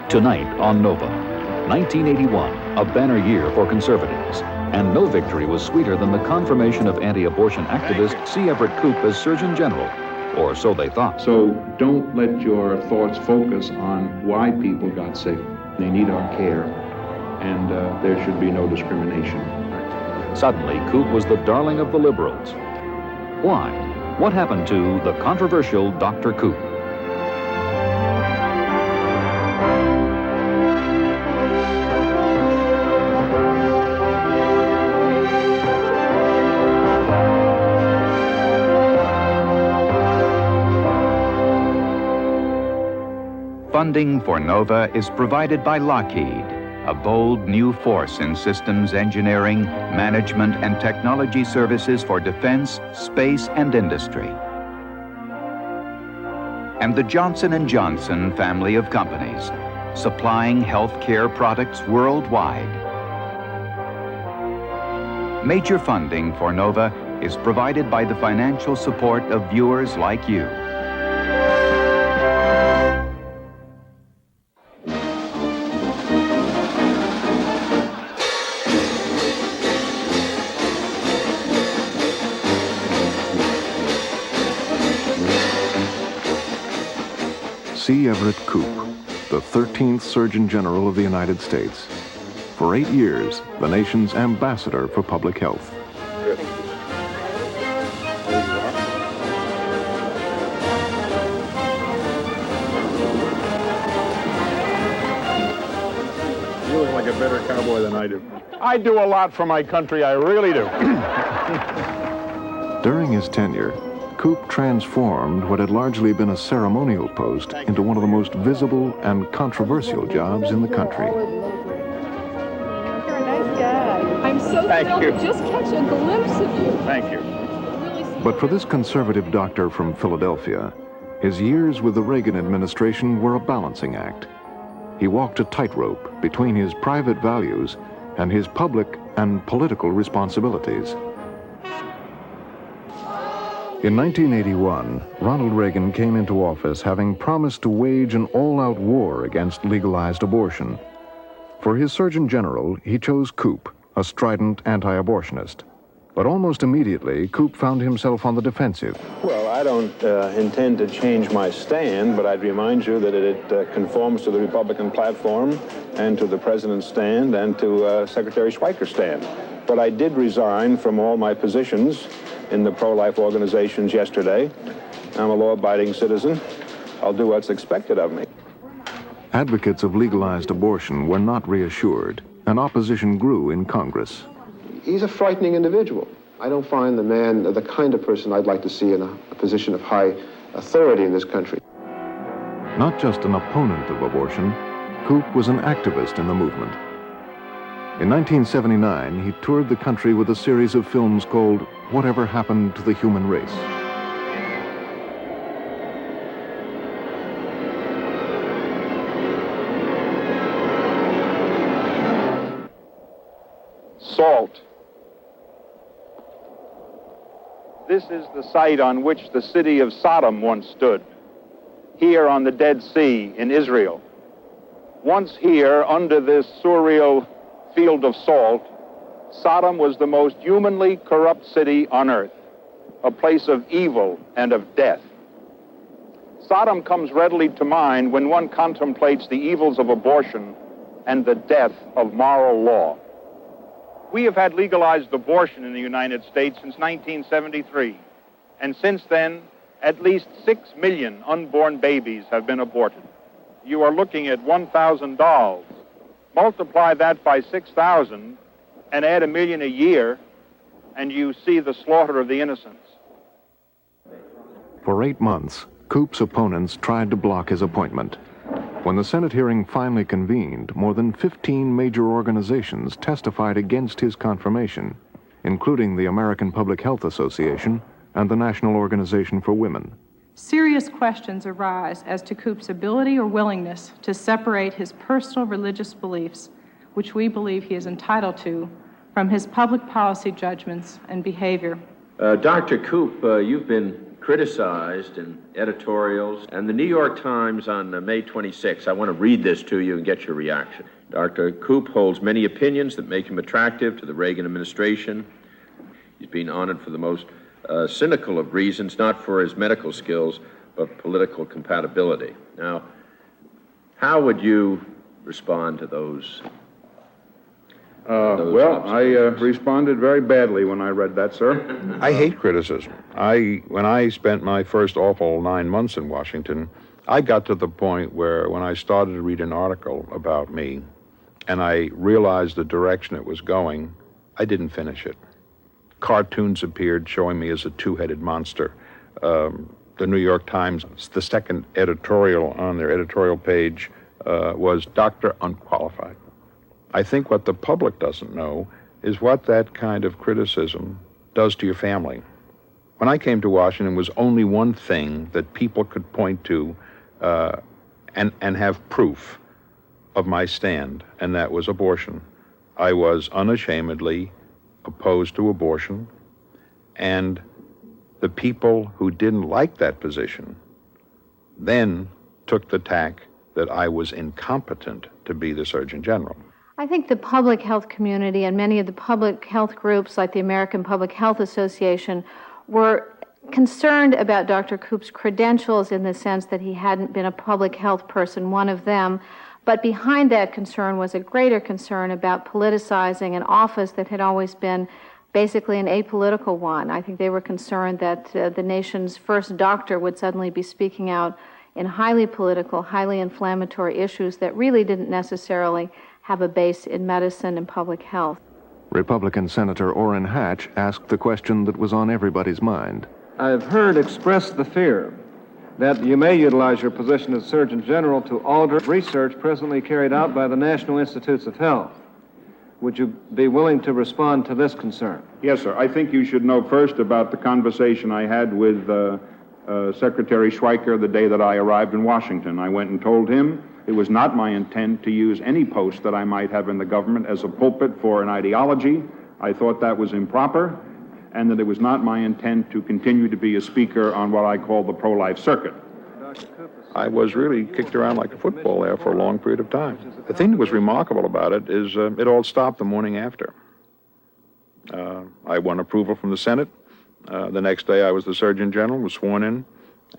Tonight on Nova, 1981, a banner year for conservatives. And no victory was sweeter than the confirmation of anti-abortion activist C. Everett Koop as Surgeon General, or so they thought. So don't let your thoughts focus on why people got sick. They need our care, and there should be no discrimination. Suddenly, Koop was the darling of the liberals. Why? What happened to the controversial Dr. Koop? Funding for NOVA is provided by Lockheed, a bold new force in systems engineering, management, and technology services for defense, space, and industry. And the Johnson & Johnson family of companies, supplying healthcare products worldwide. Major funding for NOVA is provided by the financial support of viewers like you. C. Everett Koop, the 13th Surgeon General of the United States. For 8 years, the nation's ambassador for public health. Good. You look like a better cowboy than I do. I do a lot for my country, I really do. During his tenure, Koop transformed what had largely been a ceremonial post into one of the most visible and controversial jobs in the country. You're a nice guy. I'm so thrilled to just catch a glimpse of you. Thank you. But for this conservative doctor from Philadelphia, his years with the Reagan administration were a balancing act. He walked a tightrope between his private values and his public and political responsibilities. In 1981, Ronald Reagan came into office having promised to wage an all-out war against legalized abortion. For his Surgeon General, he chose Koop, a strident anti-abortionist. But almost immediately, Koop found himself on the defensive. Well, I don't intend to change my stand, but I'd remind you that it conforms to the Republican platform and to the President's stand and to Secretary Schweiker's stand. But I did resign from all my positions in the pro-life organizations yesterday. I'm a law-abiding citizen. I'll do what's expected of me. Advocates of legalized abortion were not reassured, and opposition grew in Congress. He's a frightening individual. I don't find the man the kind of person I'd like to see in a position of high authority in this country. Not just an opponent of abortion, Koop was an activist in the movement. In 1979, he toured the country with a series of films called Whatever Happened to the Human Race. Salt. This is the site on which the city of Sodom once stood, here on the Dead Sea in Israel. Once here, under this surreal field of salt, Sodom was the most humanly corrupt city on earth, a place of evil and of death. Sodom comes readily to mind when one contemplates the evils of abortion and the death of moral law. We have had legalized abortion in the United States since 1973, and since then, at least 6 million unborn babies have been aborted. You are looking at 1,000 dolls. Multiply that by 6,000 and add 1 million a year, and you see the slaughter of the innocents. For 8 months, Koop's opponents tried to block his appointment. When the Senate hearing finally convened, more than 15 major organizations testified against his confirmation, including the American Public Health Association and the National Organization for Women. Serious questions arise as to Koop's ability or willingness to separate his personal religious beliefs, which we believe he is entitled to, from his public policy judgments and behavior. Dr. Koop, you've been criticized in editorials. And the New York Times on May 26, I want to read this to you and get your reaction. Dr. Koop holds many opinions that make him attractive to the Reagan administration. He's been honored for the most cynical of reasons, not for his medical skills, but political compatibility. Now, how would you respond to those? Well, I responded very badly when I read that, sir. I hate criticism. When I spent my first awful 9 months in Washington, I got to the point where when I started to read an article about me and I realized the direction it was going, I didn't finish it. Cartoons appeared showing me as a two-headed monster. The New York Times, the second editorial on their editorial page was Dr. Unqualified. I think what the public doesn't know is what that kind of criticism does to your family. When I came to Washington, there was only one thing that people could point to and have proof of my stand, and that was abortion. I was unashamedly opposed to abortion, and the people who didn't like that position then took the tack that I was incompetent to be the Surgeon General. I think the public health community and many of the public health groups like the American Public Health Association were concerned about Dr. Koop's credentials in the sense that he hadn't been a public health person, one of them. But behind that concern was a greater concern about politicizing an office that had always been basically an apolitical one. I think they were concerned that the nation's first doctor would suddenly be speaking out in highly political, highly inflammatory issues that really didn't necessarily have a base in medicine and public health. Republican Senator Orrin Hatch asked the question that was on everybody's mind. I've heard expressed the fear that you may utilize your position as Surgeon General to alter research presently carried out by the National Institutes of Health. Would you be willing to respond to this concern? Yes, sir. I think you should know first about the conversation I had with Secretary Schweiker the day that I arrived in Washington. I went and told him it was not my intent to use any post that I might have in the government as a pulpit for an ideology. I thought that was improper, and that it was not my intent to continue to be a speaker on what I call the pro-life circuit. I was really kicked around like a football there for a long period of time. The thing that was remarkable about it is it all stopped the morning after. I won approval from the Senate. The next day I was the Surgeon General, was sworn in,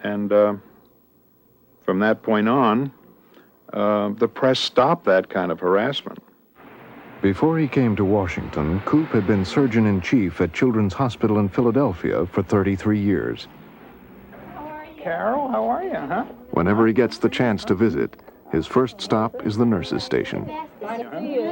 and from that point on, the press stopped that kind of harassment. Before he came to Washington, Koop had been Surgeon-in-Chief at Children's Hospital in Philadelphia for 33 years. Carol, how are you, huh? Whenever he gets the chance to visit, his first stop is the nurses' station. Nice to see you.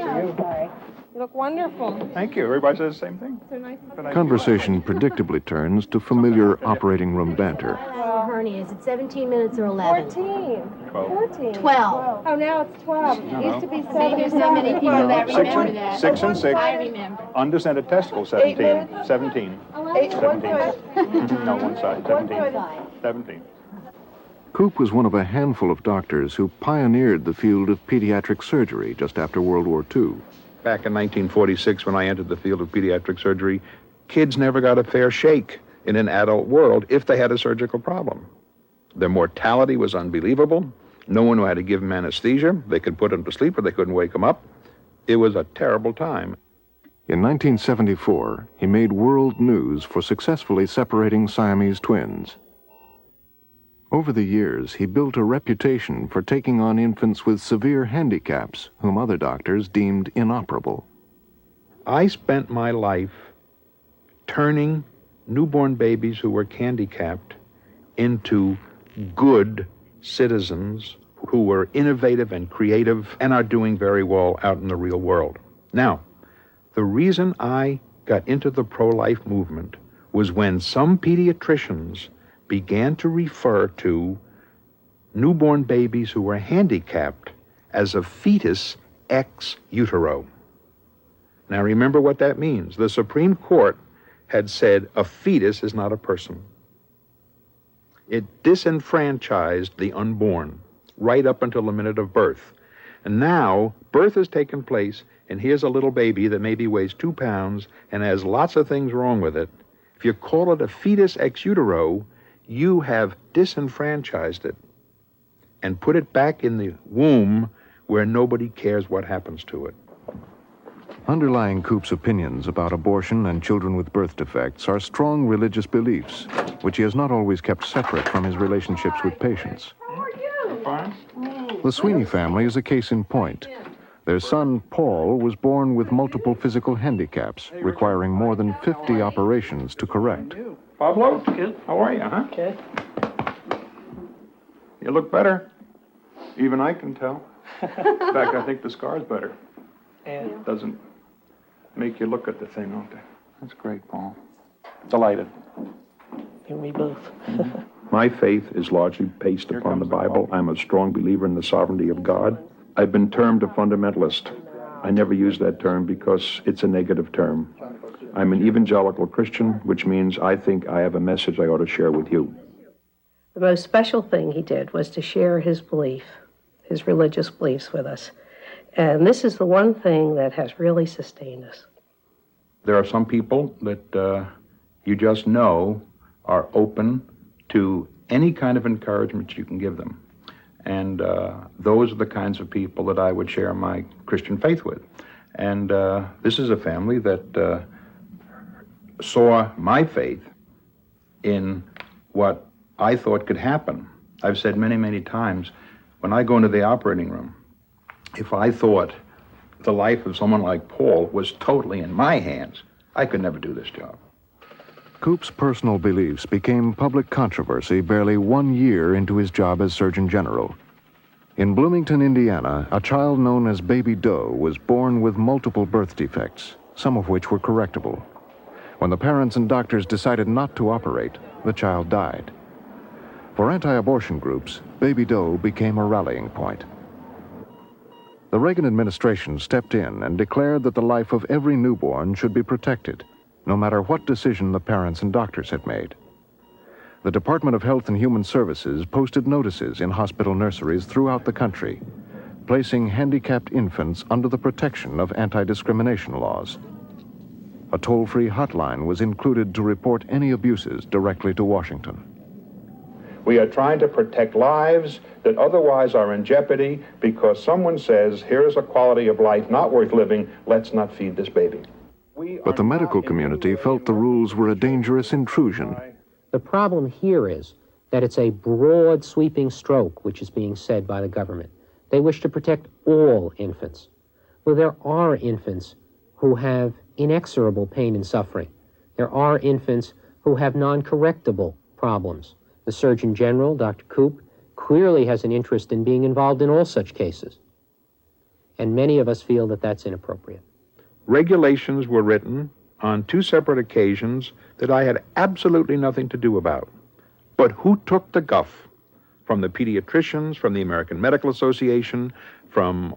You look wonderful. Thank you. Everybody says the same thing. So nice. Conversation predictably turns to familiar operating room banter. Hernias. It's 17 minutes or 11. 14. 14. 12. Oh, now it's 12. It used to be 7. There's so many people that remember that. 6 and 6. I remember. Undescended testicle, 17. 17. 8, 1 foot. No, one side, 17. 17. Koop was one of a handful of doctors who pioneered the field of pediatric surgery just after World War II. Back in 1946, when I entered the field of pediatric surgery, kids never got a fair shake in an adult world if they had a surgical problem. Their mortality was unbelievable. No one knew how to give them anesthesia. They could put them to sleep, or they couldn't wake them up. It was a terrible time. In 1974, he made world news for successfully separating Siamese twins. Over the years, he built a reputation for taking on infants with severe handicaps, whom other doctors deemed inoperable. I spent my life turning newborn babies who were handicapped into good citizens who were innovative and creative and are doing very well out in the real world. Now, the reason I got into the pro-life movement was when some pediatricians began to refer to newborn babies who were handicapped as a fetus ex utero. Now remember what that means. The Supreme Court had said a fetus is not a person. It disenfranchised the unborn right up until the minute of birth. And now birth has taken place, and here's a little baby that maybe weighs 2 pounds and has lots of things wrong with it. If you call it a fetus ex utero, you have disenfranchised it and put it back in the womb where nobody cares what happens to it. Underlying Koop's opinions about abortion and children with birth defects are strong religious beliefs, which he has not always kept separate from his relationships with patients. The Sweeney family is a case in point. Their son, Paul, was born with multiple physical handicaps, requiring more than 50 operations to correct. Pablo, how are you, huh? Okay. You look better. Even I can tell. In fact, I think the scar's better. And It doesn't make you look at the thing, don't they? That's great, Paul. Delighted. you and me both. My faith is largely based upon the Bible. I'm a strong believer in the sovereignty of God. I've been termed a fundamentalist. I never use that term because it's a negative term. I'm an evangelical Christian, which means I think I have a message I ought to share with you. The most special thing he did was to share his belief, his religious beliefs with us. And this is the one thing that has really sustained us. There are some people that you just know are open to any kind of encouragement you can give them. And those are the kinds of people that I would share my Christian faith with. And this is a family that saw my faith in what I thought could happen. I've said many, many times, when I go into the operating room, if I thought the life of someone like Paul was totally in my hands, I could never do this job. Koop's personal beliefs became public controversy barely 1 year into his job as Surgeon General. In Bloomington, Indiana, a child known as Baby Doe was born with multiple birth defects, some of which were correctable. When the parents and doctors decided not to operate, the child died. For anti-abortion groups, Baby Doe became a rallying point. The Reagan administration stepped in and declared that the life of every newborn should be protected, no matter what decision the parents and doctors had made. The Department of Health and Human Services posted notices in hospital nurseries throughout the country, placing handicapped infants under the protection of anti-discrimination laws. A toll-free hotline was included to report any abuses directly to Washington. We are trying to protect lives that otherwise are in jeopardy because someone says, here's a quality of life not worth living, let's not feed this baby. But the medical community felt the rules were a dangerous intrusion. The problem here is that it's a broad, sweeping stroke which is being said by the government. They wish to protect all infants. Well, there are infants who have inexorable pain and suffering. There are infants who have non-correctable problems. The Surgeon General, Dr. Koop, clearly has an interest in being involved in all such cases. And many of us feel that that's inappropriate. Regulations were written on 2 separate occasions that I had absolutely nothing to do about. But who took the guff? From the pediatricians, from the American Medical Association, from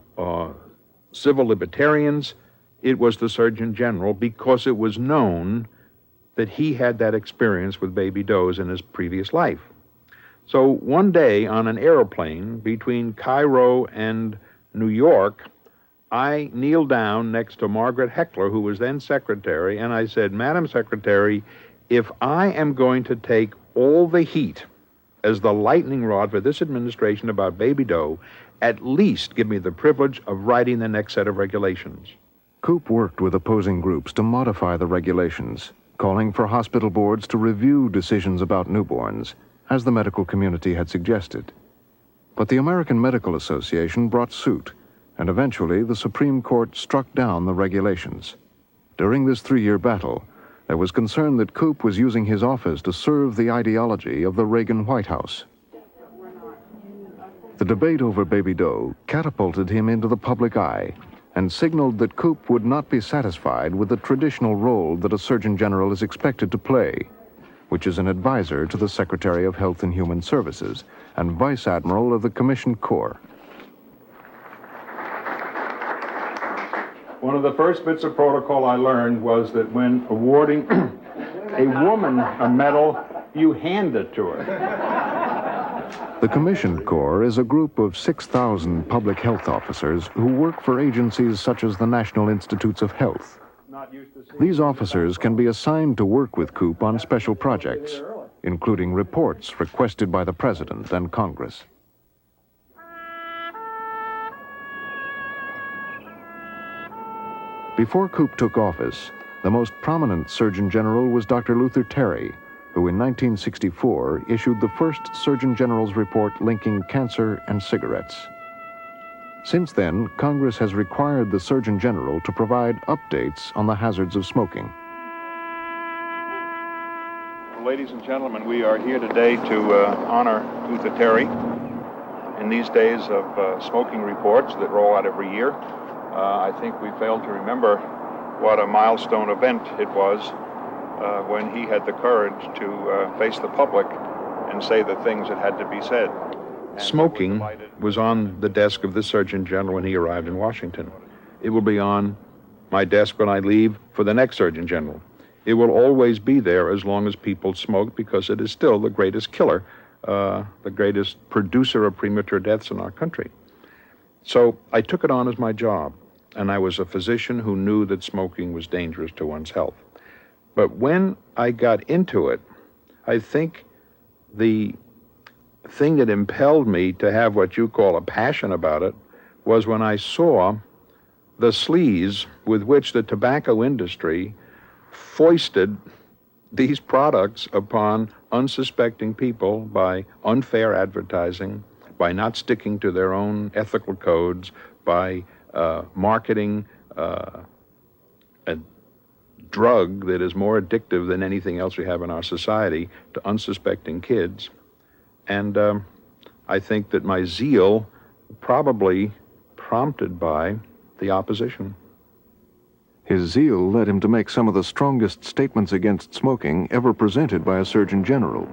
civil libertarians. It was the Surgeon General, because it was known that he had that experience with baby does in his previous life. So one day on an airplane between Cairo and New York, I kneeled down next to Margaret Heckler, who was then secretary, and I said, Madam Secretary, if I am going to take all the heat as the lightning rod for this administration about baby doe, at least give me the privilege of writing the next set of regulations. Koop worked with opposing groups to modify the regulations, calling for hospital boards to review decisions about newborns, as the medical community had suggested. But the American Medical Association brought suit, and eventually the Supreme Court struck down the regulations. During this 3-year battle, there was concern that Koop was using his office to serve the ideology of the Reagan White House. The debate over baby doe catapulted him into the public eye and signaled that Koop would not be satisfied with the traditional role that a Surgeon General is expected to play, which is an advisor to the Secretary of Health and Human Services and Vice Admiral of the Commissioned Corps. One of the first bits of protocol I learned was that when awarding a woman a medal, you hand it to her. The Commissioned Corps is a group of 6,000 public health officers who work for agencies such as the National Institutes of Health. These officers can be assigned to work with Koop on special projects, including reports requested by the President and Congress. Before Koop took office, the most prominent Surgeon General was Dr. Luther Terry, who in 1964 issued the first Surgeon General's report linking cancer and cigarettes. Since then, Congress has required the Surgeon General to provide updates on the hazards of smoking. Ladies and gentlemen, we are here today to honor Luther Terry. In these days of smoking reports that roll out every year, I think we failed to remember what a milestone event it was when he had the courage to face the public and say the things that had to be said. Smoking was on the desk of the Surgeon General when he arrived in Washington. It will be on my desk when I leave for the next Surgeon General. It will always be there as long as people smoke, because it is still the greatest killer, the greatest producer of premature deaths in our country. So I took it on as my job, and I was a physician who knew that smoking was dangerous to one's health. But when I got into it, I think the thing that impelled me to have what you call a passion about it was when I saw the sleaze with which the tobacco industry foisted these products upon unsuspecting people by unfair advertising, by not sticking to their own ethical codes, by marketing a drug that is more addictive than anything else we have in our society to unsuspecting kids. And I think that my zeal probably prompted by the opposition. His zeal led him to make some of the strongest statements against smoking ever presented by a Surgeon General.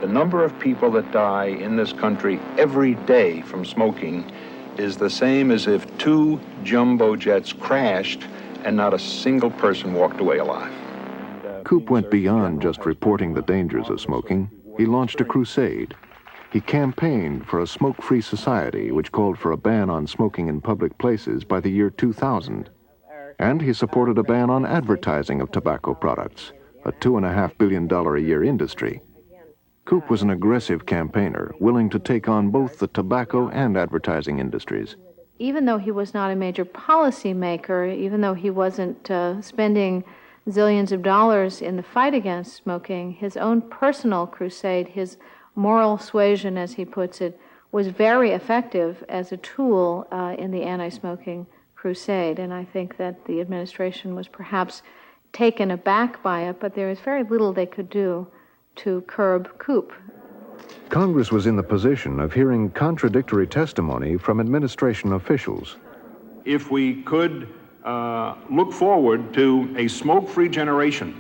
The number of people that die in this country every day from smoking is the same as if 2 jumbo jets crashed and not a single person walked away alive. Koop went beyond just reporting the dangers of smoking. He launched a crusade. He campaigned for a smoke-free society, which called for a ban on smoking in public places by the year 2000. And he supported a ban on advertising of tobacco products, a $2.5 billion a year industry. Koop was an aggressive campaigner, willing to take on both the tobacco and advertising industries. Even though he was not a major policy maker, even though he wasn't spending zillions of dollars in the fight against smoking, his own personal crusade, his moral suasion, as he puts it, was very effective as a tool in the anti-smoking crusade. And I think that the administration was perhaps taken aback by it, but there is very little they could do to curb Koop. Congress was in the position of hearing contradictory testimony from administration officials. If we could look forward to a smoke-free generation,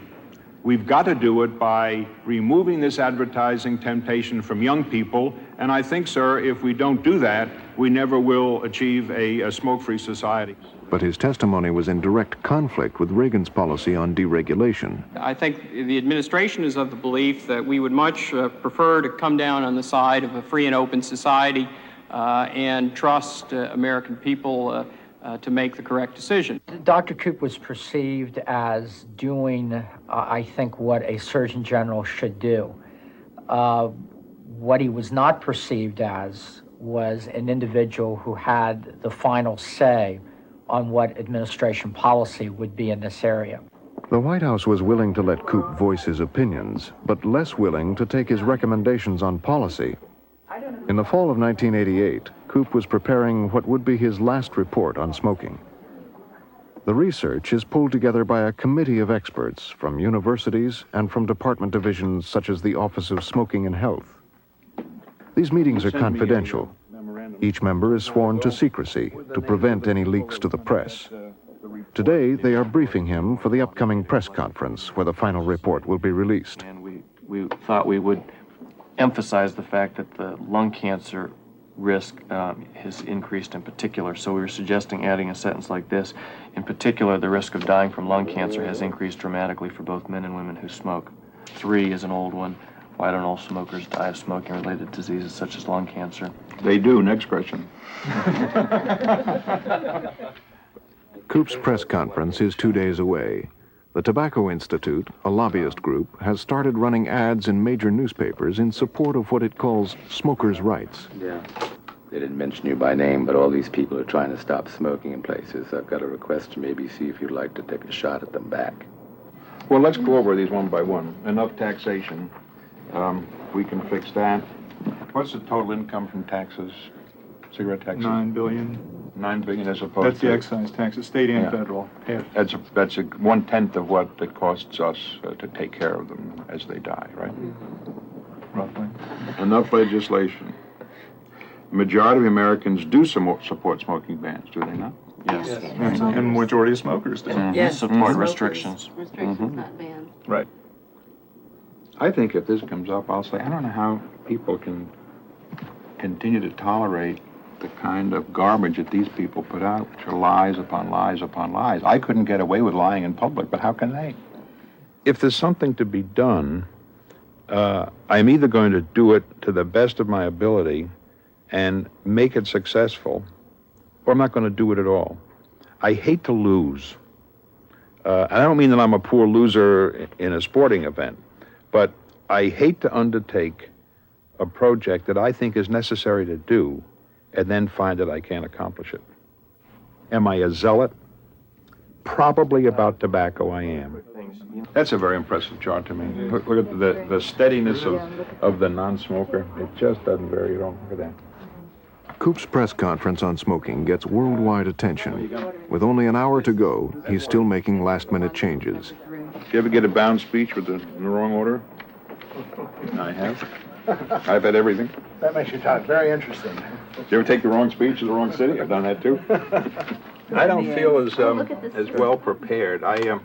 we've got to do it by removing this advertising temptation from young people. And I think, sir, if we don't do that, we never will achieve a smoke-free society. But his testimony was in direct conflict with Reagan's policy on deregulation. I think the administration is of the belief that we would much prefer to come down on the side of a free and open society and trust American people to make the correct decision. Dr. Koop was perceived as doing, I think, what a Surgeon General should do. What he was not perceived as was an individual who had the final say on what administration policy would be in this area. The White House was willing to let Koop voice his opinions, but less willing to take his recommendations on policy. In the fall of 1988, Koop was preparing what would be his last report on smoking. The research is pulled together by a committee of experts from universities and from department divisions such as the Office of Smoking and Health. These meetings are confidential. Each member is sworn to secrecy to prevent any leaks to the press. Today, they are briefing him for the upcoming press conference where the final report will be released. And we thought we would emphasize the fact that the lung cancer risk has increased in particular. So we were suggesting adding a sentence like this. In particular, the risk of dying from lung cancer has increased dramatically for both men and women who smoke. 3 is an old one. Why don't all smokers die of smoking-related diseases such as lung cancer? They do. Next question. Koop's press conference is 2 days away. The Tobacco Institute, a lobbyist group, has started running ads in major newspapers in support of what it calls smokers' rights. Yeah. They didn't mention you by name, but all these people are trying to stop smoking in places. I've got a request to maybe see if you'd like to take a shot at them back. Well, let's go over these one by one. Enough taxation. We can fix that. What's the total income from taxes, cigarette taxes? $9 billion. $9 billion as opposed That's to... the excise taxes, state and federal. Yeah. That's 1/10 of what it costs us to take care of them as they die, right? Roughly. Enough legislation. The majority of Americans do support smoking bans, do they not? Yes. And majority of smokers do. Yes. Support restrictions. Restrictions, not bans. Right. I think if this comes up, I'll say, I don't know how people can continue to tolerate the kind of garbage that these people put out, which are lies upon lies upon lies. I couldn't get away with lying in public, but how can they? If there's something to be done, I'm either going to do it to the best of my ability and make it successful, or I'm not going to do it at all. I hate to lose. And I don't mean that I'm a poor loser in a sporting event, but I hate to undertake a project that I think is necessary to do and then find that I can't accomplish it. Am I a zealot? Probably about tobacco I am. That's a very impressive chart to me. Look at the steadiness of the non-smoker. It just doesn't vary at all. Look at that. Koop's press conference on smoking gets worldwide attention. With only an hour to go, he's still making last-minute changes. You ever get a bound speech in the wrong order? I have. I've had everything. That makes your talk very interesting. Did you ever take the wrong speech to the wrong city? I've done that too. I don't feel as well prepared. I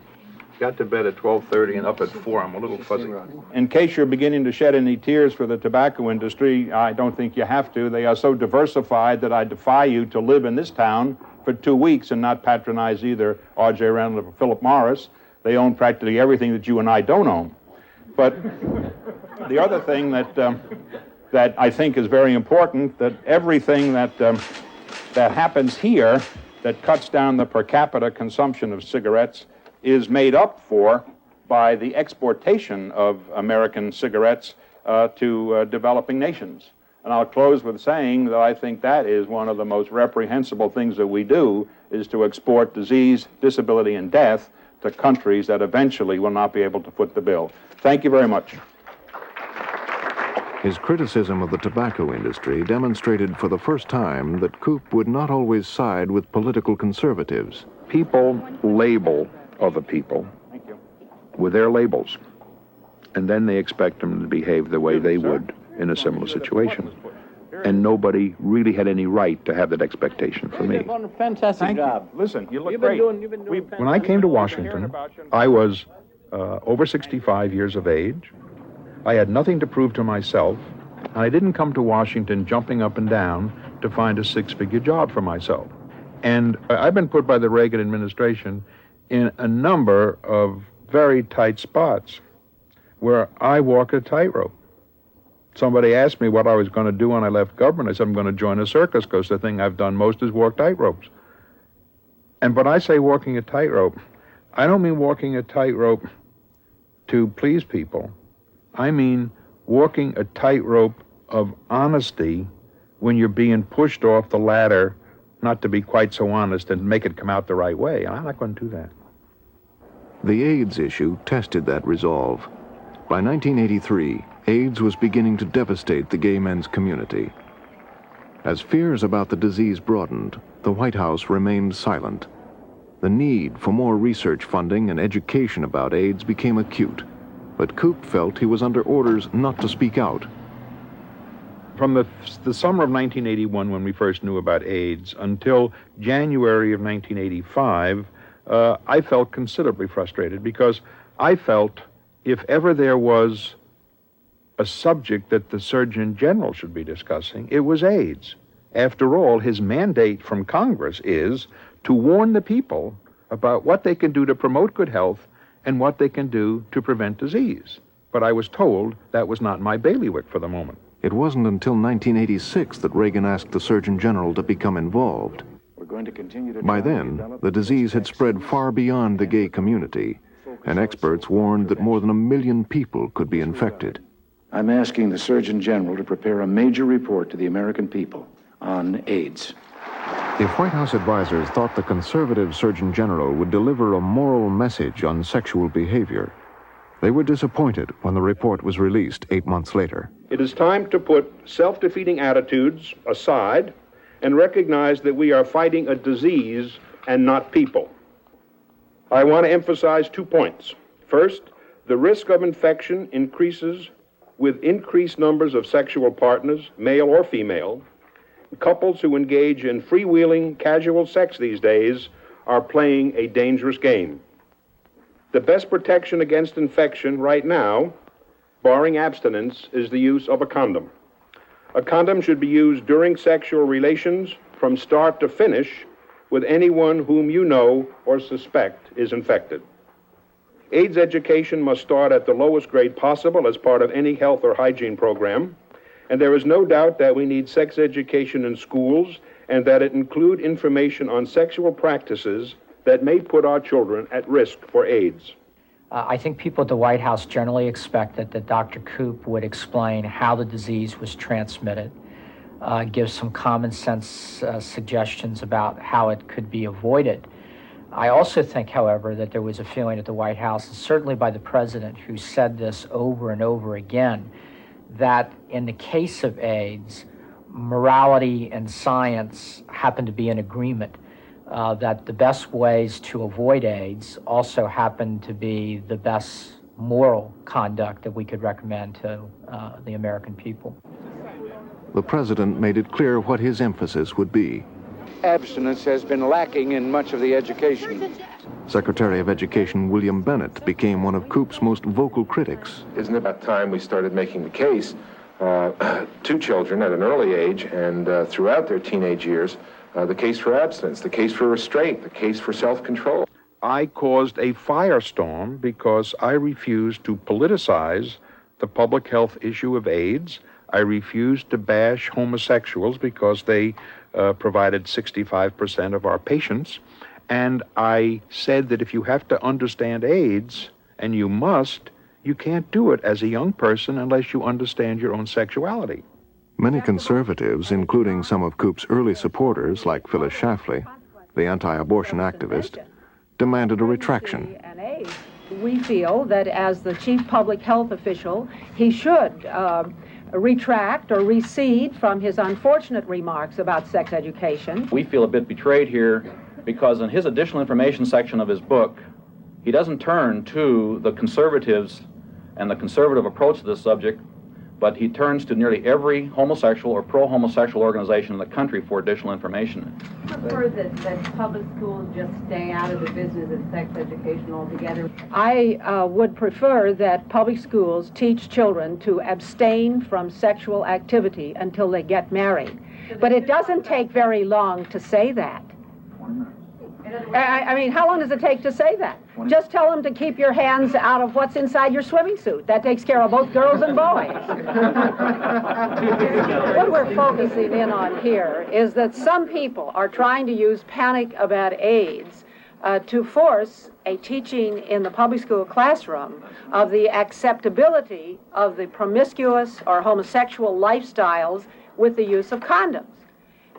got to bed at 12:30 and up at 4. I'm a little fuzzy. In case you're beginning to shed any tears for the tobacco industry, I don't think you have to. They are so diversified that I defy you to live in this town for 2 weeks and not patronize either R.J. Reynolds or Philip Morris. They own practically everything that you and I don't own. But the other thing that I think is very important, that everything that happens here that cuts down the per capita consumption of cigarettes is made up for by the exportation of American cigarettes to developing nations. And I'll close with saying that I think that is one of the most reprehensible things that we do, is to export disease, disability, and death to countries that eventually will not be able to foot the bill. Thank you very much. His criticism of the tobacco industry demonstrated for the first time that Koop would not always side with political conservatives. People label other people with their labels, and then they expect them to behave the way they would in a similar situation. And nobody really had any right to have that expectation for me. Fantastic job. Listen, you look great. When I came to Washington, I was over 65 years of age. I had nothing to prove to myself, and I didn't come to Washington jumping up and down to find a six-figure job for myself. And I've been put by the Reagan administration in a number of very tight spots where I walk a tightrope. Somebody asked me what I was going to do when I left government. I said, I'm going to join a circus, because the thing I've done most is walk tightropes. And when I say walking a tightrope, I don't mean walking a tightrope to please people. I mean walking a tightrope of honesty when you're being pushed off the ladder, not to be quite so honest and make it come out the right way. And I'm not going to do that. The AIDS issue tested that resolve. By 1983, AIDS was beginning to devastate the gay men's community. As fears about the disease broadened, the White House remained silent. The need for more research funding and education about AIDS became acute, but Koop felt he was under orders not to speak out. From the summer of 1981, when we first knew about AIDS, until January of 1985, I felt considerably frustrated, because I felt if ever there was a subject that the Surgeon General should be discussing, it was AIDS. After all, his mandate from Congress is to warn the people about what they can do to promote good health and what they can do to prevent disease. But I was told that was not my bailiwick for the moment. It wasn't until 1986 that Reagan asked the Surgeon General to become involved. We're going to continue to By then, the disease had spread far beyond the gay community, and experts warned that more than 1 million people could be infected. I'm asking the Surgeon General to prepare a major report to the American people on AIDS. If White House advisors thought the conservative Surgeon General would deliver a moral message on sexual behavior, they were disappointed when the report was released 8 months later. It is time to put self-defeating attitudes aside and recognize that we are fighting a disease and not people. I want to emphasize 2 points. First, the risk of infection increases with increased numbers of sexual partners, male or female. Couples who engage in freewheeling casual sex these days are playing a dangerous game. The best protection against infection right now, barring abstinence, is the use of a condom. A condom should be used during sexual relations from start to finish with anyone whom you know or suspect is infected. AIDS education must start at the lowest grade possible as part of any health or hygiene program, and there is no doubt that we need sex education in schools and that it include information on sexual practices that may put our children at risk for AIDS. I think people at the White House generally expected that Dr. Koop would explain how the disease was transmitted, give some common sense suggestions about how it could be avoided. I also think, however, that there was a feeling at the White House, and certainly by the president who said this over and over again, that in the case of AIDS, morality and science happen to be in agreement, that the best ways to avoid AIDS also happen to be the best moral conduct that we could recommend to the American people. The president made it clear what his emphasis would be. Abstinence has been lacking in much of the education. Secretary of Education William Bennett became one of Koop's most vocal critics. Isn't it about time we started making the case to children at an early age and throughout their teenage years, the case for abstinence, the case for restraint, the case for self-control? I caused a firestorm because I refused to politicize the public health issue of AIDS. I refused to bash homosexuals because they provided 65% of our patients. And I said that if you have to understand AIDS, and you must, you can't do it as a young person unless you understand your own sexuality. Many conservatives, including some of Koop's early supporters like Phyllis Schlafly, the anti-abortion activist, demanded a retraction. We feel that as the chief public health official, he should retract or recede from his unfortunate remarks about sex education. We feel a bit betrayed here because in his additional information section of his book, he doesn't turn to the conservatives and the conservative approach to this subject, but he turns to nearly every homosexual or pro-homosexual organization in the country for additional information. I prefer that public schools just stay out of the business of sex education altogether. I would prefer that public schools teach children to abstain from sexual activity until they get married. But it doesn't take very long to say that. I mean, how long does it take to say that? Just tell them to keep your hands out of what's inside your swimming suit. That takes care of both girls and boys. What we're focusing in on here is that some people are trying to use panic about AIDS to force a teaching in the public school classroom of the acceptability of the promiscuous or homosexual lifestyles with the use of condoms.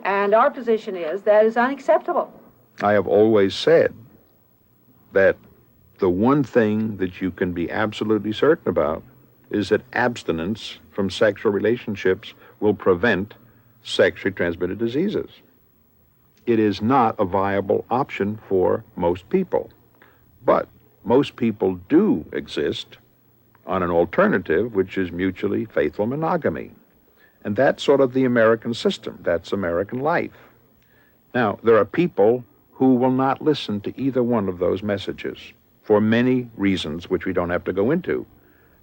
And our position is that is unacceptable. I have always said that the one thing that you can be absolutely certain about is that abstinence from sexual relationships will prevent sexually transmitted diseases. It is not a viable option for most people, but most people do exist on an alternative, which is mutually faithful monogamy. And that's sort of the American system. That's American life. Now, there are people who will not listen to either one of those messages for many reasons which we don't have to go into.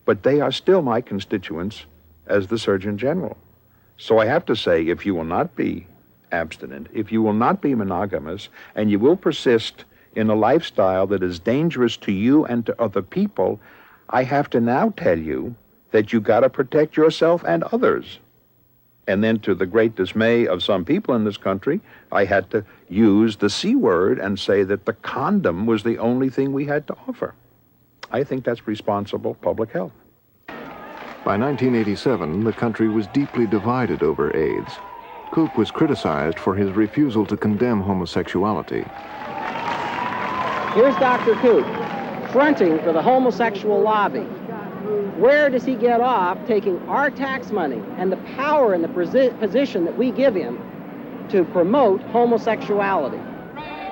But they are still my constituents as the Surgeon General. So I have to say, if you will not be abstinent, if you will not be monogamous, and you will persist in a lifestyle that is dangerous to you and to other people, I have to now tell you that you got to protect yourself and others. And then, to the great dismay of some people in this country, I had to use the C word and say that the condom was the only thing we had to offer. I think that's responsible public health. By 1987, the country was deeply divided over AIDS. Koop was criticized for his refusal to condemn homosexuality. Here's Dr. Koop, fronting for the homosexual lobby. Where does he get off taking our tax money and the power and the position that we give him to promote homosexuality?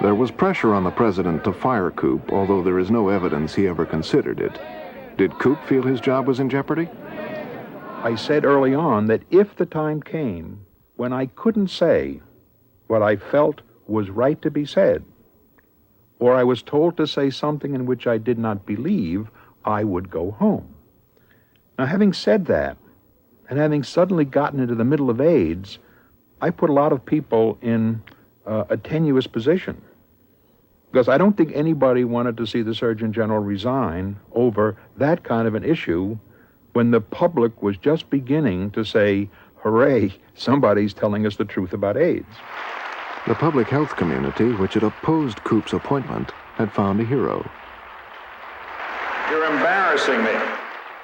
There was pressure on the president to fire Koop, although there is no evidence he ever considered it. Did Koop feel his job was in jeopardy? I said early on that if the time came when I couldn't say what I felt was right to be said, or I was told to say something in which I did not believe, I would go home. Now, having said that, and having suddenly gotten into the middle of AIDS, I put a lot of people in a tenuous position. Because I don't think anybody wanted to see the Surgeon General resign over that kind of an issue when the public was just beginning to say, hooray, somebody's telling us the truth about AIDS. The public health community, which had opposed Koop's appointment, had found a hero. You're embarrassing me.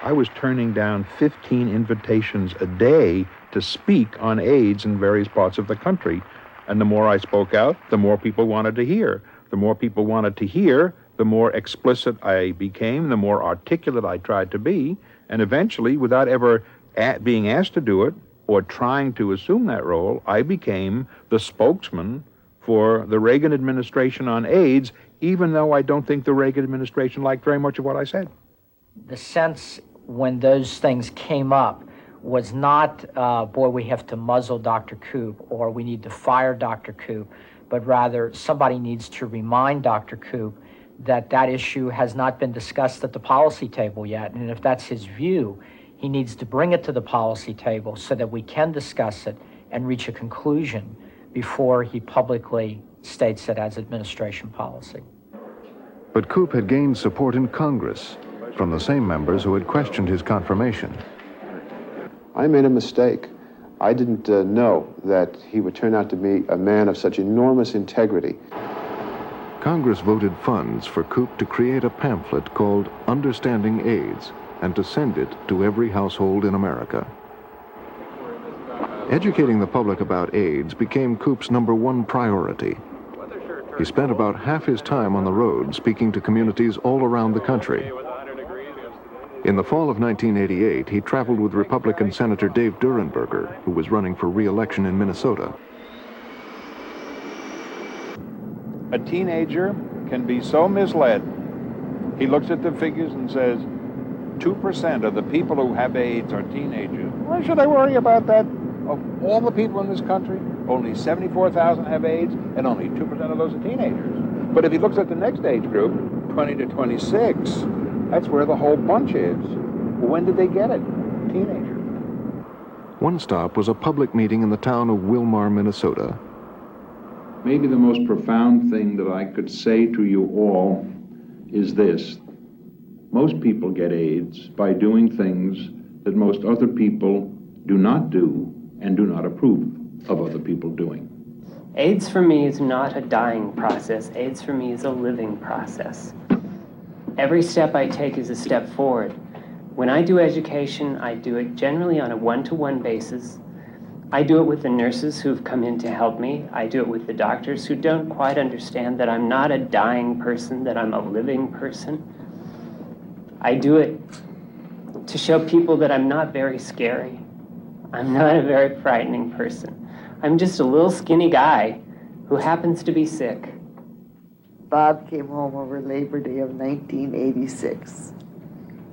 I was turning down 15 invitations a day to speak on AIDS in various parts of the country. And the more I spoke out, the more people wanted to hear. The more people wanted to hear, the more explicit I became, the more articulate I tried to be. And eventually, without ever being asked to do it or trying to assume that role, I became the spokesman for the Reagan administration on AIDS, even though I don't think the Reagan administration liked very much of what I said. The sense when those things came up was not, boy, we have to muzzle Dr. Koop or we need to fire Dr. Koop, but rather somebody needs to remind Dr. Koop that that issue has not been discussed at the policy table yet. And if that's his view, he needs to bring it to the policy table so that we can discuss it and reach a conclusion before he publicly states it as administration policy. But Koop had gained support in Congress from the same members who had questioned his confirmation. I made a mistake. I didn't know that he would turn out to be a man of such enormous integrity. Congress voted funds for Koop to create a pamphlet called Understanding AIDS and to send it to every household in America. Educating the public about AIDS became Koop's #1 priority. He spent about half his time on the road speaking to communities all around the country. In the fall of 1988, he traveled with Republican Senator Dave Durenberger, who was running for re-election in Minnesota. A teenager can be so misled. He looks at the figures and says, 2% of the people who have AIDS are teenagers. Why should I worry about that? Of all the people in this country, only 74,000 have AIDS, and only 2% of those are teenagers. But if he looks at the next age group, 20 to 26, that's where the whole bunch is. When did they get it? Teenagers. One stop was a public meeting in the town of Wilmar, Minnesota. Maybe the most profound thing that I could say to you all is this. Most people get AIDS by doing things that most other people do not do and do not approve of other people doing. AIDS for me is not a dying process. AIDS for me is a living process. Every step I take is a step forward. When I do education, I do it generally on a one-to-one basis. I do it with the nurses who've come in to help me. I do it with the doctors who don't quite understand that I'm not a dying person, that I'm a living person. I do it to show people that I'm not very scary. I'm not a very frightening person. I'm just a little skinny guy who happens to be sick. Bob came home over Labor Day of 1986.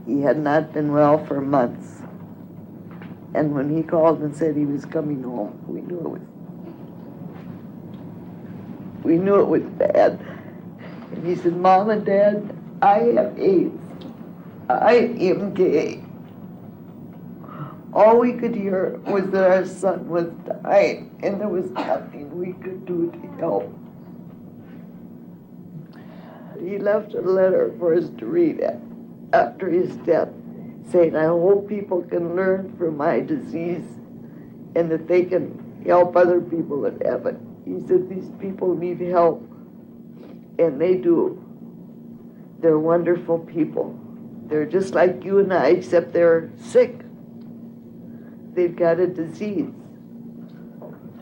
He had not been well for months. And when he called and said he was coming home, we knew it was bad. And he said, Mom and Dad, I have AIDS. I am gay. All we could hear was that our son was dying, and there was nothing we could do to help. He left a letter for us to read after his death, saying, I hope people can learn from my disease and that they can help other people that have it. He said, these people need help, and they do. They're wonderful people. They're just like you and I, except they're sick. They've got a disease.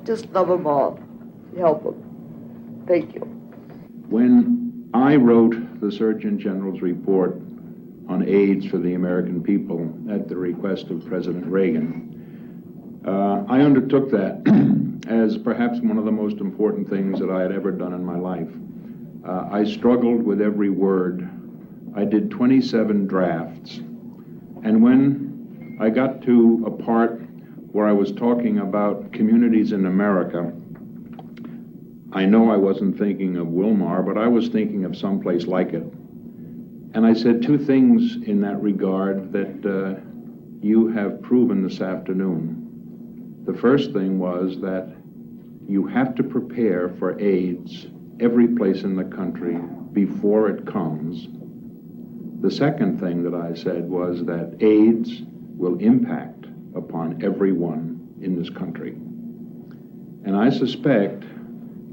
Just love them all. Help them. Thank you. When I wrote the Surgeon General's report on AIDS for the American people at the request of President Reagan, I undertook that as perhaps one of the most important things that I had ever done in my life. I struggled with every word. I did 27 drafts. And when I got to a part where I was talking about communities in America, I know I wasn't thinking of Wilmar, but I was thinking of someplace like it. And I said two things in that regard that you have proven this afternoon. The first thing was that you have to prepare for AIDS every place in the country before it comes. The second thing that I said was that AIDS will impact upon everyone in this country. And I suspect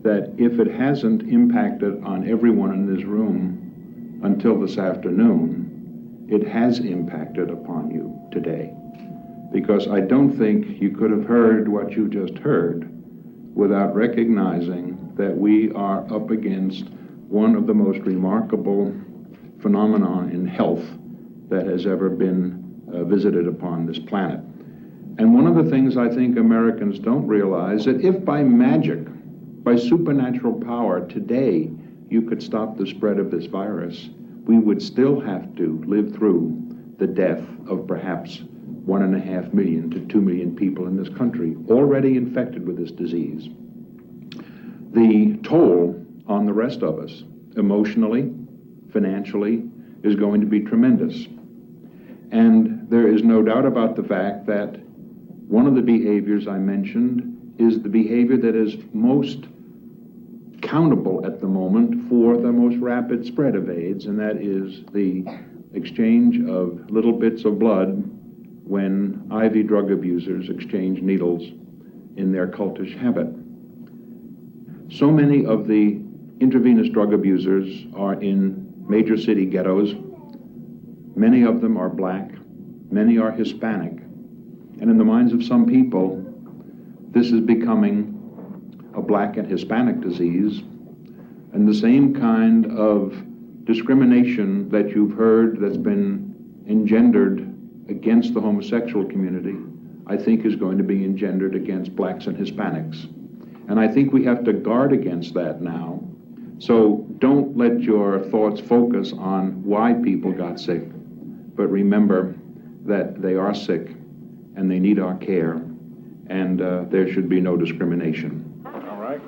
that if it hasn't impacted on everyone in this room until this afternoon, it has impacted upon you today. Because I don't think you could have heard what you just heard without recognizing that we are up against one of the most remarkable phenomena in health that has ever been visited upon this planet. And one of the things I think Americans don't realize that if by magic, by supernatural power today, you could stop the spread of this virus, we would still have to live through the death of perhaps 1.5 million to 2 million people in this country already infected with this disease. The toll on the rest of us, emotionally, financially, is going to be tremendous. And there is no doubt about the fact that one of the behaviors I mentioned is the behavior that is most countable at the moment for the most rapid spread of AIDS, and that is the exchange of little bits of blood when IV drug abusers exchange needles in their cultish habit. So many of the intravenous drug abusers are in major city ghettos. Many of them are black, many are Hispanic. And in the minds of some people, this is becoming a black and Hispanic disease, and the same kind of discrimination that you've heard that's been engendered against the homosexual community, I think is going to be engendered against blacks and Hispanics. And I think we have to guard against that now. So don't let your thoughts focus on why people got sick, but remember that they are sick and they need our care, and there should be no discrimination. All right.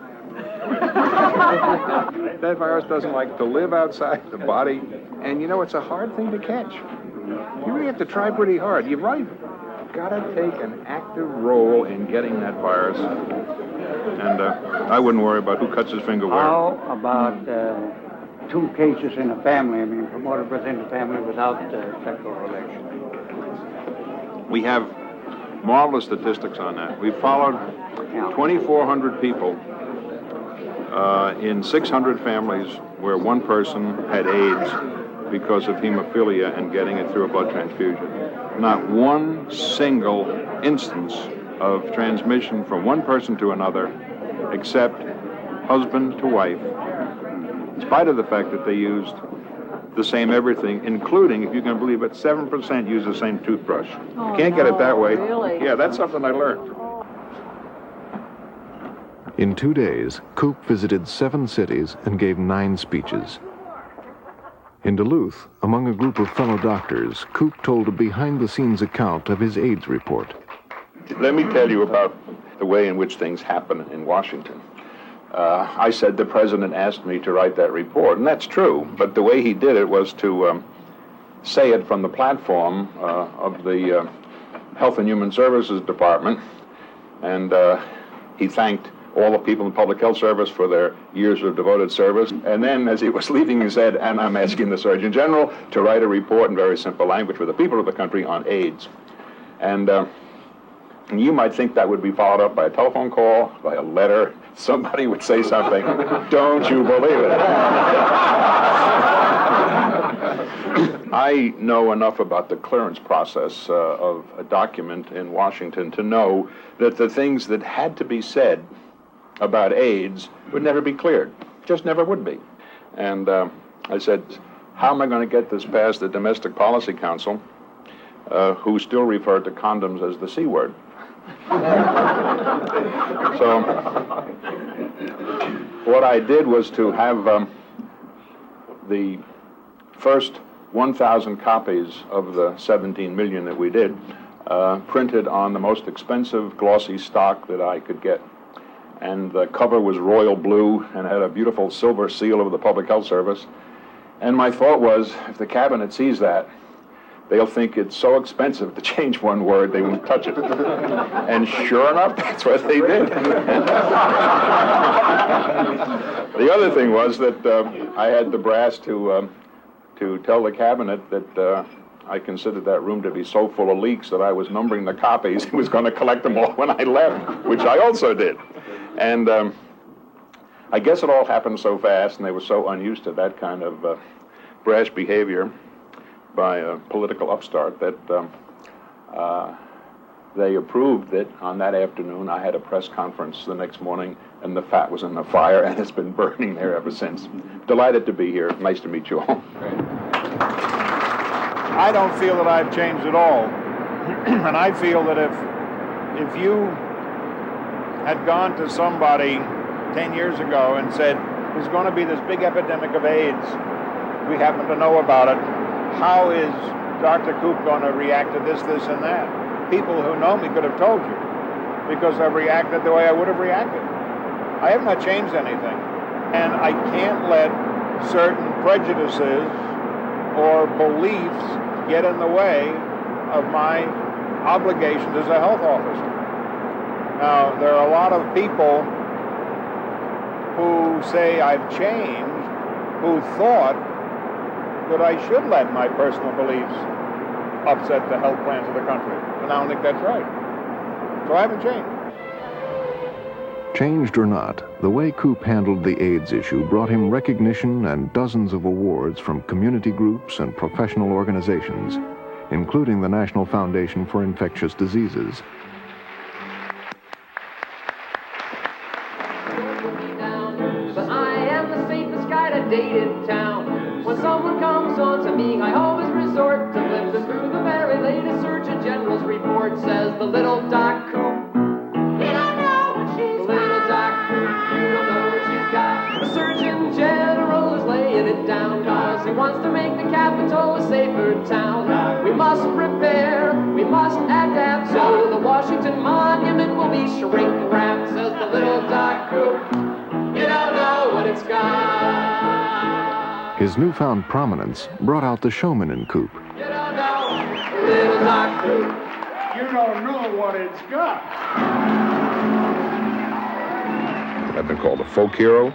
That virus doesn't like to live outside the body, and you know, it's a hard thing to catch. You really have to try pretty hard. You're right. You've got to take an active role in getting that virus. And I wouldn't worry about who cuts his finger where. How about 2 cases in a family, I mean, promoted within the family without sexual relation? We have marvelous statistics on that. We followed 2,400 people in 600 families where one person had AIDS because of hemophilia and getting it through a blood transfusion. Not one single instance of transmission from one person to another, except husband to wife, in spite of the fact that they used the same everything, including, if you can believe it, 7% use the same toothbrush. Oh, you can't get it that way. Really? Yeah, that's something I learned. In 2 days, Koop visited 7 cities and gave 9 speeches. In Duluth, among a group of fellow doctors, Koop told a behind-the-scenes account of his AIDS report. Let me tell you about the way in which things happen in Washington. I said the president asked me to write that report, and that's true, but the way he did it was to say it from the platform of the Health and Human Services Department, and he thanked all the people in the Public Health Service for their years of devoted service. And then, as he was leaving, he said, and I'm asking the Surgeon General to write a report in very simple language for the people of the country on AIDS. And you might think that would be followed up by a telephone call, by a letter. Somebody would say something. Don't you believe it? I know enough about the clearance process of a document in Washington to know that the things that had to be said about AIDS would never be cleared. Just never would be. And I said, how am I going to get this past the Domestic Policy Council, who still referred to condoms as the C word? So what I did was to have the first 1,000 copies of the 17 million that we did printed on the most expensive glossy stock that I could get. And the cover was royal blue and had a beautiful silver seal of the Public Health Service. And my thought was, if the cabinet sees that, they'll think it's so expensive to change one word, they won't touch it. And sure enough, that's what they did. The other thing was that I had the brass to tell the cabinet that I considered that room to be so full of leaks that I was numbering the copies. He was going to collect them all when I left, which I also did. And I guess it all happened so fast, and they were so unused to that kind of brash behavior by a political upstart that they approved that on that afternoon I had a press conference the next morning, and the fat was in the fire, and it's been burning there ever since. Delighted to be here. Nice to meet you all. I don't feel that I've changed at all. And I feel that if you had gone to somebody 10 years ago and said, there's going to be this big epidemic of AIDS, we happen to know about it, how is Dr. Koop going to react to this, this, and that? People who know me could have told you, because I've reacted the way I would have reacted. I have not changed anything. And I can't let certain prejudices or beliefs get in the way of my obligations as a health officer. Now, there are a lot of people who say I've changed, who thought that I should let my personal beliefs upset the health plans of the country. And I don't think that's right. So I haven't changed. Changed or not, the way Koop handled the AIDS issue brought him recognition and dozens of awards from community groups and professional organizations, including the National Foundation for Infectious Diseases. But I am the safest guy to date in town. When someone comes on to me, I always resort to flip them through the very latest Surgeon General's report. Says the little Doc Koop. You don't know what she's got. The little Doc Koop, you don't know what you've got. The Surgeon General is laying it down, cause he wants to make the capital a safer town. We must prepare, we must adapt, so the Washington Monument will be shrink-wrapped. Says the little Doc Koop. You don't know what it's got. His newfound prominence brought out the showman in Koop. You don't know, little Doc Koop. You don't know what it's got. I've been called a folk hero.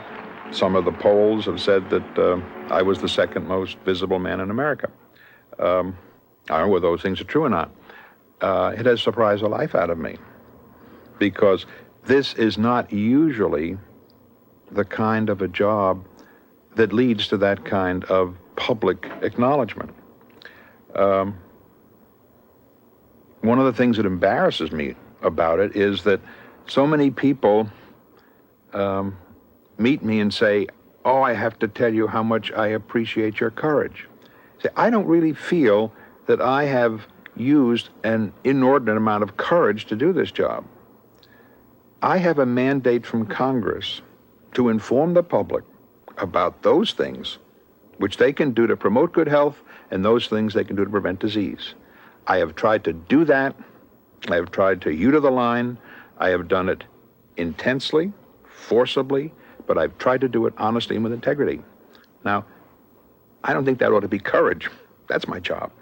Some of the polls have said that I was the second most visible man in America. I don't know whether those things are true or not. It has surprised the life out of me, because this is not usually the kind of a job that leads to that kind of public acknowledgement. One of the things that embarrasses me about it is that so many people meet me and say, oh, I have to tell you how much I appreciate your courage. See, I don't really feel that I have used an inordinate amount of courage to do this job. I have a mandate from Congress to inform the public about those things which they can do to promote good health and those things they can do to prevent disease. I have tried to do that. I have tried to hew to the line. I have done it intensely, forcibly, but I've tried to do it honestly and with integrity. Now, I don't think that ought to be courage. That's my job.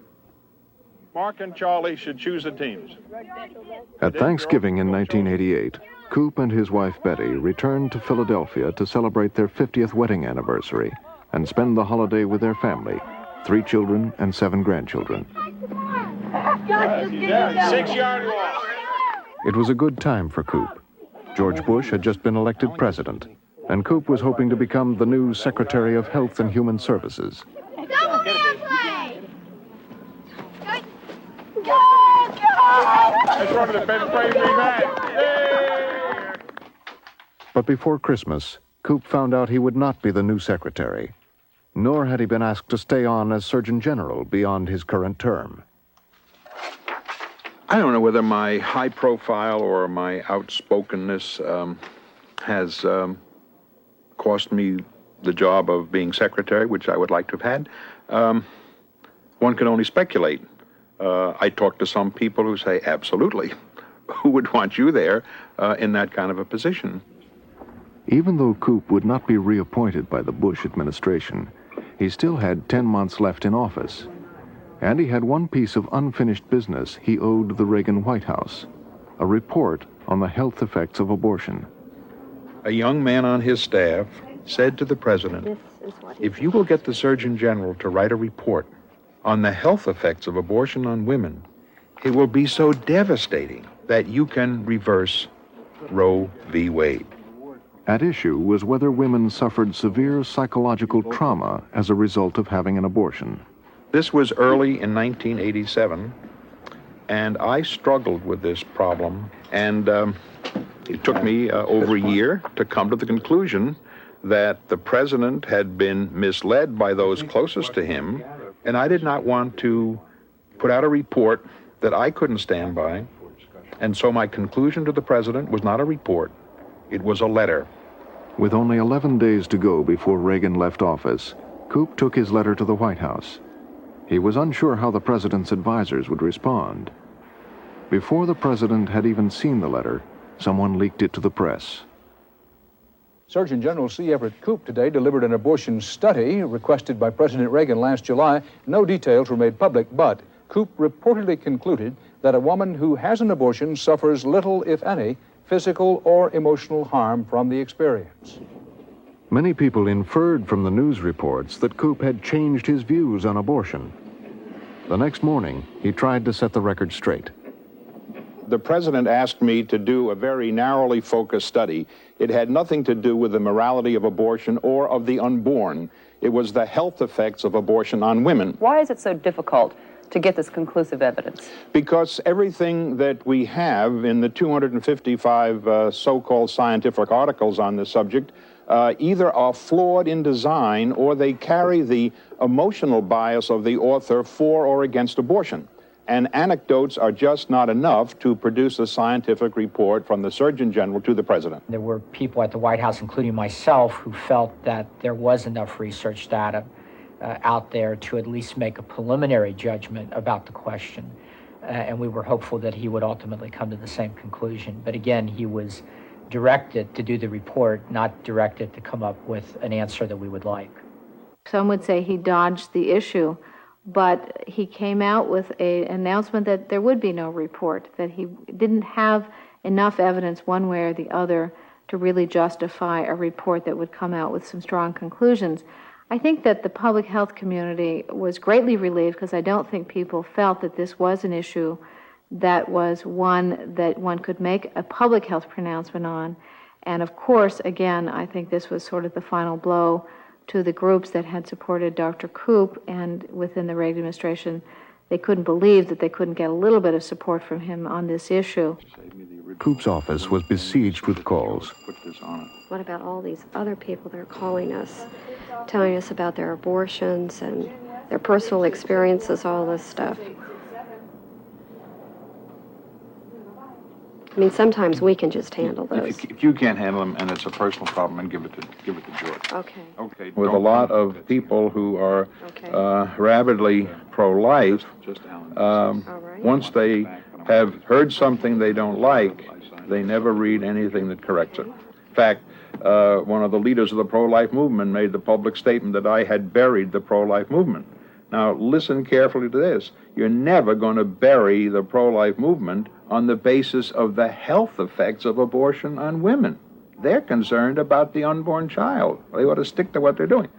Mark and Charlie should choose the teams. At Thanksgiving in 1988, Koop and his wife Betty returned to Philadelphia to celebrate their 50th wedding anniversary and spend the holiday with their family, 3 children and 7 grandchildren. 6-yard wall. It was a good time for Koop. George Bush had just been elected president, and Koop was hoping to become the new Secretary of Health and Human Services. Double man play! That's one of the best plays we've had. But before Christmas, Koop found out he would not be the new secretary, nor had he been asked to stay on as Surgeon General beyond his current term. I don't know whether my high profile or my outspokenness has cost me the job of being secretary, which I would like to have had. One can only speculate. I talk to some people who say, absolutely, who would want you there in that kind of a position? Even though Koop would not be reappointed by the Bush administration, he still had 10 months left in office. And he had one piece of unfinished business he owed the Reagan White House, a report on the health effects of abortion. A young man on his staff said to the president, if you will get the Surgeon General to write a report on the health effects of abortion on women, it will be so devastating that you can reverse Roe v. Wade. At issue was whether women suffered severe psychological trauma as a result of having an abortion. This was early in 1987, and I struggled with this problem, and it took me over a year to come to the conclusion that the president had been misled by those closest to him, and I did not want to put out a report that I couldn't stand by, and so my conclusion to the president was not a report, it was a letter. With only 11 days to go before Reagan left office, Koop took his letter to the White House. He was unsure how the president's advisors would respond. Before the president had even seen the letter, someone leaked it to the press. Surgeon General C. Everett Koop today delivered an abortion study requested by President Reagan last July. No details were made public, but Koop reportedly concluded that a woman who has an abortion suffers little, if any, physical or emotional harm from the experience. Many people inferred from the news reports that Koop had changed his views on abortion. The next morning, he tried to set the record straight. The president asked me to do a very narrowly focused study. It had nothing to do with the morality of abortion or of the unborn. It was the health effects of abortion on women. Why is it so difficult to get this conclusive evidence? Because everything that we have in the 255 so-called scientific articles on this subject either are flawed in design or they carry the emotional bias of the author for or against abortion. And anecdotes are just not enough to produce a scientific report from the Surgeon General to the President. There were people at the White House, including myself, who felt that there was enough research data out there to at least make a preliminary judgment about the question. And we were hopeful that he would ultimately come to the same conclusion. But again, he was directed to do the report, not directed to come up with an answer that we would like. Some would say he dodged the issue, but he came out with an announcement that there would be no report, that he didn't have enough evidence one way or the other to really justify a report that would come out with some strong conclusions. I think that the public health community was greatly relieved because I don't think people felt that this was an issue that was one that one could make a public health pronouncement on. And of course, again, I think this was sort of the final blow to the groups that had supported Dr. Koop, and within the Reagan administration, they couldn't believe that they couldn't get a little bit of support from him on this issue. Koop's office was besieged with calls. What about all these other people that are calling us, telling us about their abortions and their personal experiences, all this stuff? I mean, sometimes we can just handle those. If you can't handle them and it's a personal problem, then give it to George. Okay. Okay. With a lot of people who are rabidly pro-life, once they have heard something they don't like, they never read anything that corrects it. In fact, one of the leaders of the pro-life movement made the public statement that I had buried the pro-life movement. Now, listen carefully to this. You're never going to bury the pro-life movement on the basis of the health effects of abortion on women. They're concerned about the unborn child. They ought to stick to what they're doing.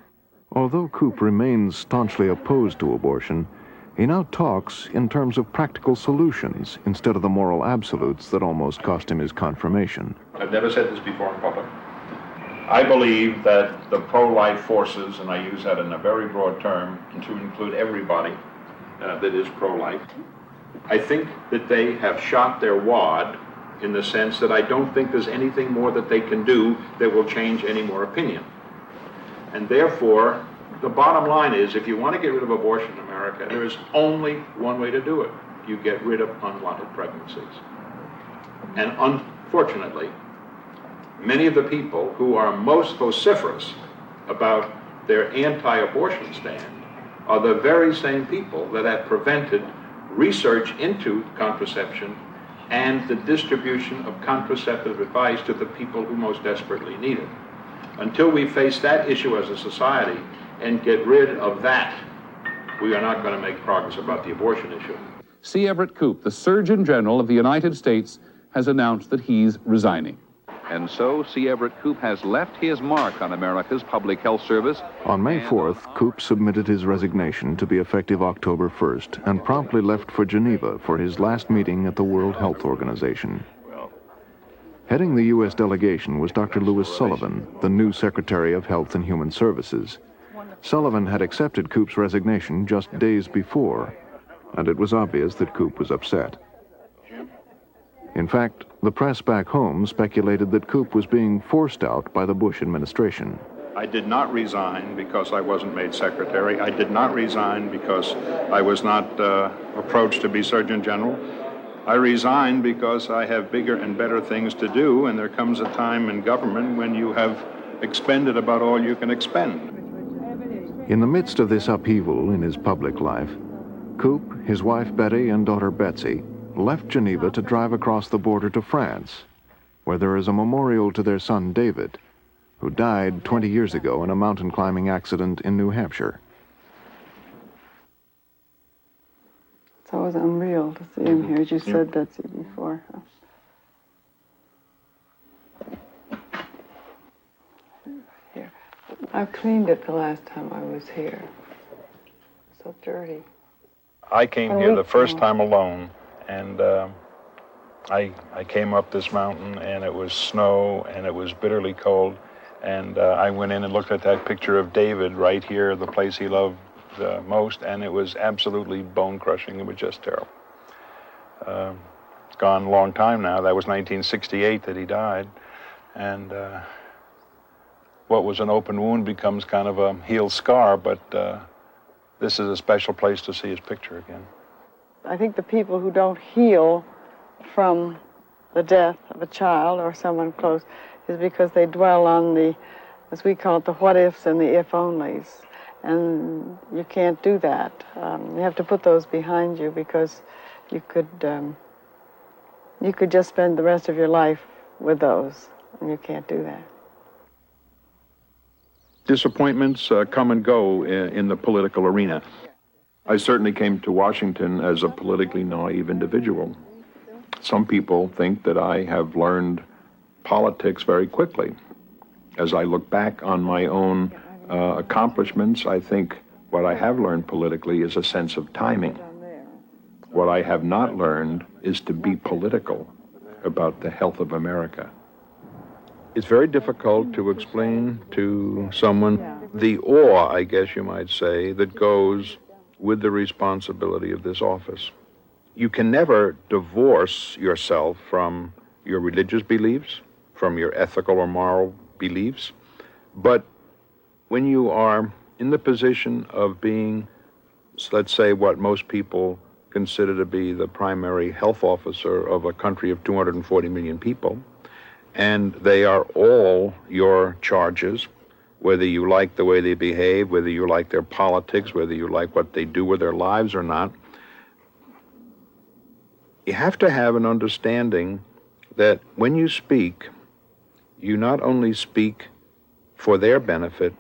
Although Koop remains staunchly opposed to abortion, he now talks in terms of practical solutions instead of the moral absolutes that almost cost him his confirmation. I've never said this before in public. I believe that the pro-life forces, and I use that in a very broad term to include everybody that is pro-life, I think that they have shot their wad in the sense that I don't think there's anything more that they can do that will change any more opinion. And therefore, the bottom line is, if you want to get rid of abortion in America, there is only one way to do it. You get rid of unwanted pregnancies. And unfortunately, many of the people who are most vociferous about their anti-abortion stand are the very same people that have prevented research into contraception and the distribution of contraceptive advice to the people who most desperately need it. Until we face that issue as a society and get rid of that, we are not going to make progress about the abortion issue. C. Everett Koop, the Surgeon General of the United States, has announced that he's resigning. And so, C. Everett Koop has left his mark on America's public health service. On May 4th, Koop submitted his resignation to be effective October 1st and promptly left for Geneva for his last meeting at the World Health Organization. Heading the U.S. delegation was Dr. Louis Sullivan, the new Secretary of Health and Human Services. Sullivan had accepted Koop's resignation just days before, and it was obvious that Koop was upset. In fact, the press back home speculated that Koop was being forced out by the Bush administration. I did not resign because I wasn't made secretary. I did not resign because I was not approached to be Surgeon General. I resigned because I have bigger and better things to do, and there comes a time in government when you have expended about all you can expend. In the midst of this upheaval in his public life, Koop, his wife Betty, and daughter Betsy left Geneva to drive across the border to France, where there is a memorial to their son David, who died 20 years ago in a mountain climbing accident in New Hampshire. It's always unreal to see him here, as you said that to you before. Here. I cleaned it the last time I was here. It's so dirty. I came here the first time alone, and I came up this mountain, and it was snow, and it was bitterly cold, and I went in and looked at that picture of David right here, the place he loved most, and it was absolutely bone-crushing. It was just terrible. It's gone a long time now. That was 1968 that he died, and what was an open wound becomes kind of a healed scar, but this is a special place to see his picture again. I think the people who don't heal from the death of a child or someone close is because they dwell on the, as we call it, the what-ifs and the if-onlys. And you can't do that. You have to put those behind you, because you could just spend the rest of your life with those, and you can't do that. Disappointments come and go in the political arena. I certainly came to Washington as a politically naive individual. Some people think that I have learned politics very quickly. As I look back on my own accomplishments, I think what I have learned politically is a sense of timing. What I have not learned is to be political about the health of America. It's very difficult to explain to someone the awe, I guess you might say, that goes with the responsibility of this office. You can never divorce yourself from your religious beliefs, from your ethical or moral beliefs, but when you are in the position of being, let's say, what most people consider to be the primary health officer of a country of 240 million people, and they are all your charges, whether you like the way they behave, whether you like their politics, whether you like what they do with their lives or not, you have to have an understanding that when you speak, you not only speak for their benefit,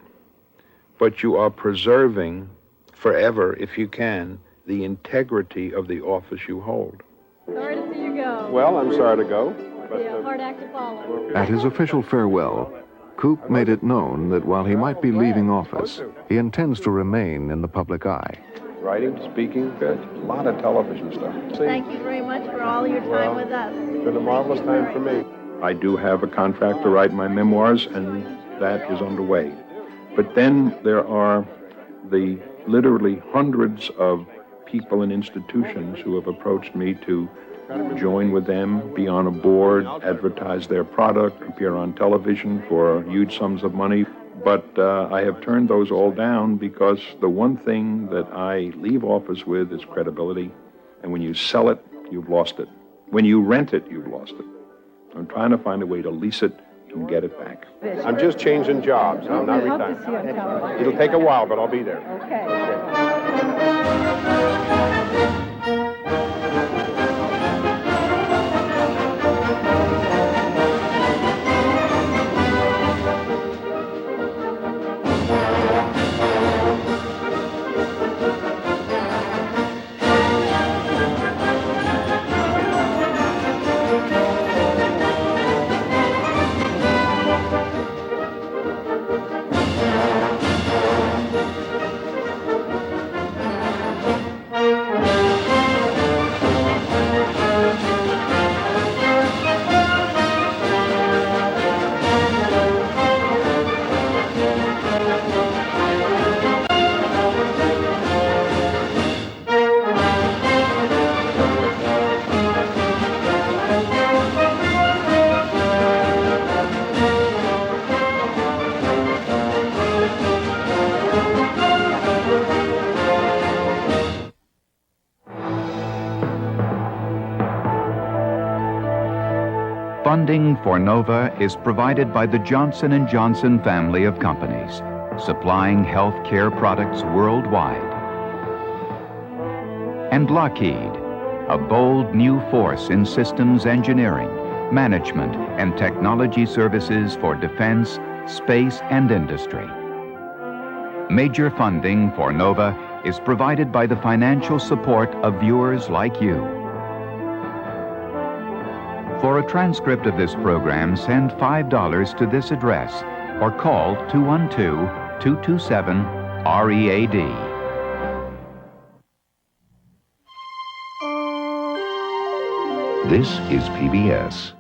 but you are preserving forever, if you can, the integrity of the office you hold. Sorry to see you go. Well, I'm sorry to go. But, a hard act to follow. At his official farewell, Koop made it known that while he might be leaving office, he intends to remain in the public eye. Writing, speaking, a lot of television stuff. Thank you very much for all your time with us. It's been a marvelous time for me. I do have a contract to write my memoirs, and that is underway. But then there are the literally hundreds of people and institutions who have approached me to join with them, be on a board, advertise their product, appear on television for huge sums of money. But I have turned those all down because the one thing that I leave office with is credibility. And when you sell it, you've lost it. When you rent it, you've lost it. I'm trying to find a way to lease it and get it back. I'm just changing jobs. I'm not retired. It'll take a while, but I'll be there. Funding for NOVA is provided by the Johnson & Johnson family of companies, supplying health care products worldwide. And Lockheed, a bold new force in systems engineering, management, and technology services for defense, space, and industry. Major funding for NOVA is provided by the financial support of viewers like you. For a transcript of this program, send $5 to this address or call 212-227-READ. This is PBS.